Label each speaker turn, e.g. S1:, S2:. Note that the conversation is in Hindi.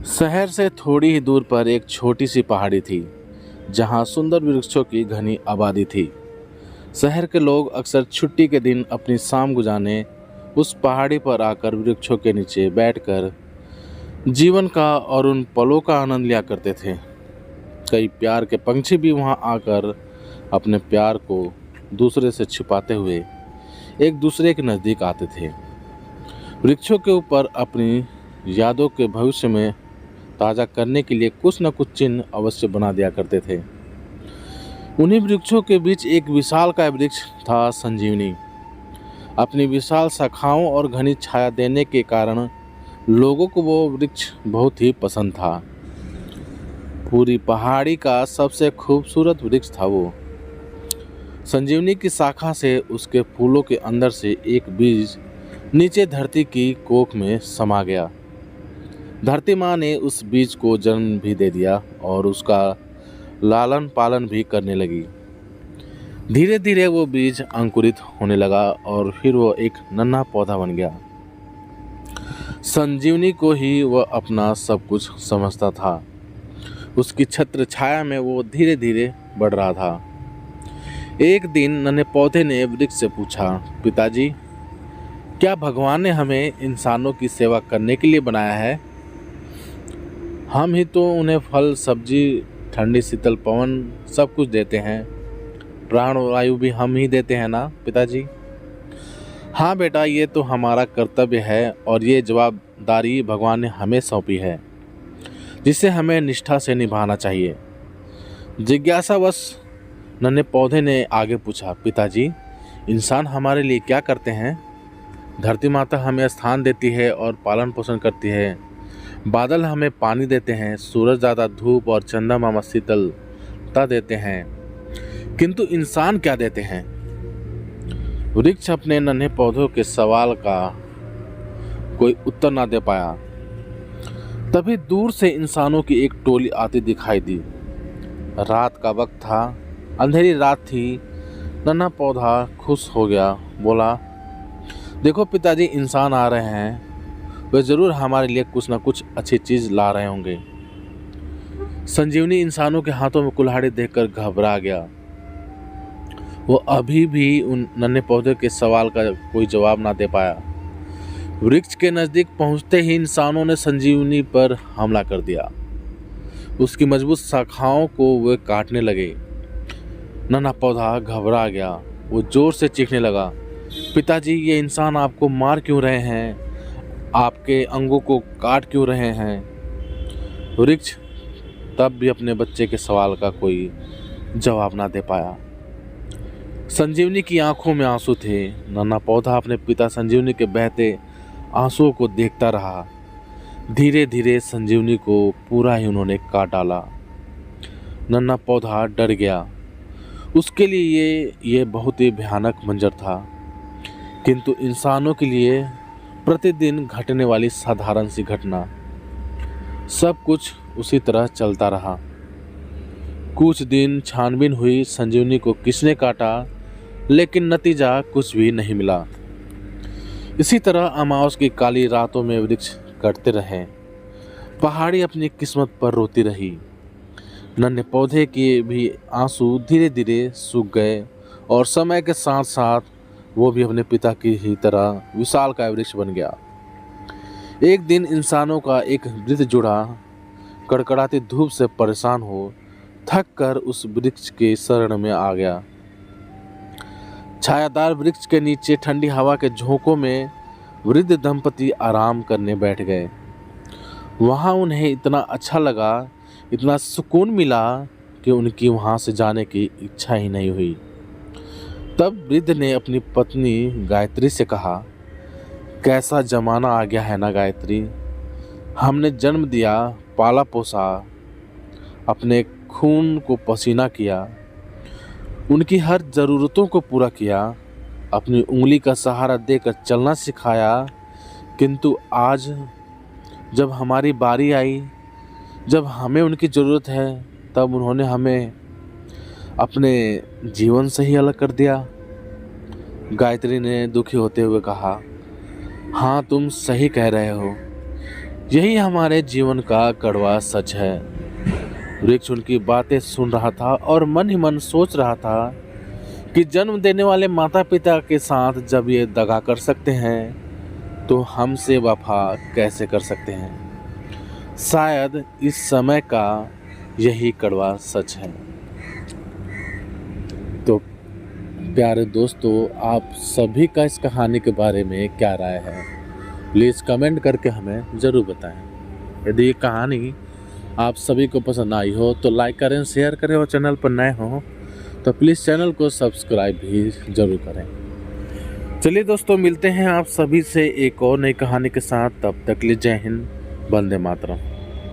S1: शहर से थोड़ी ही दूर पर एक छोटी सी पहाड़ी थी जहाँ सुंदर वृक्षों की घनी आबादी थी। शहर के लोग अक्सर छुट्टी के दिन अपनी शाम गुजारने उस पहाड़ी पर आकर वृक्षों के नीचे बैठकर जीवन का और उन पलों का आनंद लिया करते थे। कई प्यार के पंछी भी वहाँ आकर अपने प्यार को दूसरे से छिपाते हुए एक दूसरे के नज़दीक आते थे। वृक्षों के ऊपर अपनी यादों के भविष्य में ताज़ा करने के लिए कुछ न कुछ चिन्ह अवश्य बना दिया करते थे। उन्हीं वृक्षों के बीच एक विशालकाय वृक्ष था, संजीवनी। अपनी विशाल शाखाओं और घनी छाया देने के कारण लोगों को वो वृक्ष बहुत ही पसंद था। पूरी पहाड़ी का सबसे खूबसूरत वृक्ष था वो। संजीवनी की शाखा से उसके फूलों के अंदर से एक बीज नीचे धरती की कोख में समा गया। धरती माँ ने उस बीज को जन्म भी दे दिया और उसका लालन पालन भी करने लगी। धीरे धीरे वो बीज अंकुरित होने लगा और फिर वो एक नन्हा पौधा बन गया। संजीवनी को ही वह अपना सब कुछ समझता था। उसकी छत्र छाया में वो धीरे धीरे बढ़ रहा था। एक दिन नन्हे पौधे ने वृक्ष से पूछा, पिताजी, क्या भगवान ने हमें इंसानों की सेवा करने के लिए बनाया है? हम ही तो उन्हें फल, सब्जी, ठंडी शीतल पवन सब कुछ देते हैं। प्राण वायु भी हम ही देते हैं ना पिताजी? हाँ बेटा, ये तो हमारा कर्तव्य है और ये जवाबदारी भगवान ने हमें सौंपी है, जिसे हमें निष्ठा से निभाना चाहिए। जिज्ञासावश नन्हे पौधे ने आगे पूछा, पिताजी, इंसान हमारे लिए क्या करते हैं? धरती माता हमें स्थान देती है और पालन पोषण करती है। बादल हमें पानी देते हैं, सूरज दादा धूप और चंदा मामा शीतलता देते हैं, किंतु इंसान क्या देते हैं? वृक्ष अपने नन्हे पौधों के सवाल का कोई उत्तर ना दे पाया। तभी दूर से इंसानों की एक टोली आती दिखाई दी। रात का वक्त था, अंधेरी रात थी। नन्हा पौधा खुश हो गया, बोला, देखो पिताजी, इंसान आ रहे हैं। वे जरूर हमारे लिए कुछ न कुछ अच्छी चीज ला रहे होंगे। संजीवनी इंसानों के हाथों में कुल्हाड़ी देखकर घबरा गया। वो अभी भी उन नन्हे पौधे के सवाल का कोई जवाब ना दे पाया। वृक्ष के नजदीक पहुंचते ही इंसानों ने संजीवनी पर हमला कर दिया। उसकी मजबूत शाखाओं को वे काटने लगे। नन्हा पौधा घबरा गया। वो जोर से चीखने लगा, पिताजी, ये इंसान आपको मार क्यों रहे हैं? आपके अंगों को काट क्यों रहे हैं? वृक्ष तब भी अपने बच्चे के सवाल का कोई जवाब ना दे पाया। संजीवनी की आंखों में आंसू थे। नन्हा पौधा अपने पिता संजीवनी के बहते आंसुओं को देखता रहा। धीरे धीरे संजीवनी को पूरा ही उन्होंने काट डाला। नन्हा पौधा डर गया। उसके लिए ये बहुत ही भयानक मंजर था, किंतु इंसानों के लिए प्रतिदिन घटने वाली साधारण सी घटना। सब कुछ उसी तरह चलता रहा। कुछ दिन छानबीन हुई, संजीवनी को किसने काटा, लेकिन नतीजा कुछ भी नहीं मिला। इसी तरह अमावस की काली रातों में वृक्ष कटते रहे। पहाड़ी अपनी किस्मत पर रोती रही। नन्हे पौधे के भी आंसू धीरे धीरे सूख गए और समय के साथ साथ वो भी अपने पिता की ही तरह विशालकाय वृक्ष बन गया। एक दिन इंसानों का एक वृद्ध जुड़ा कड़कड़ाती धूप से परेशान हो थक कर उस वृक्ष के शरण में आ गया। छायादार वृक्ष के नीचे ठंडी हवा के झोंकों में वृद्ध दंपति आराम करने बैठ गए। वहाँ उन्हें इतना अच्छा लगा, इतना सुकून मिला कि उनकी वहाँ से जाने की इच्छा ही नहीं हुई। तब वृद्ध ने अपनी पत्नी गायत्री से कहा, कैसा जमाना आ गया है ना गायत्री। हमने जन्म दिया, पाला पोसा, अपने खून को पसीना किया, उनकी हर ज़रूरतों को पूरा किया, अपनी उंगली का सहारा देकर चलना सिखाया, किंतु आज जब हमारी बारी आई, जब हमें उनकी ज़रूरत है, तब उन्होंने हमें अपने जीवन से ही अलग कर दिया। गायत्री ने दुखी होते हुए कहा, हाँ, तुम सही कह रहे हो। यही हमारे जीवन का कड़वा सच है। वृक्ष उनकी बातें सुन रहा था और मन ही मन सोच रहा था कि जन्म देने वाले माता पिता के साथ जब ये दगा कर सकते हैं तो हमसे वफा कैसे कर सकते हैं। शायद इस समय का यही कड़वा सच है। तो प्यारे दोस्तों, आप सभी का इस कहानी के बारे में क्या राय है, प्लीज़ कमेंट करके हमें ज़रूर बताएं। यदि ये कहानी आप सभी को पसंद आई हो तो लाइक करें, शेयर करें और चैनल पर नए हो तो प्लीज़ चैनल को सब्सक्राइब भी ज़रूर करें। चलिए दोस्तों, मिलते हैं आप सभी से एक और नई कहानी के साथ। तब तक के लिए जय हिंद, वंदे मातरम।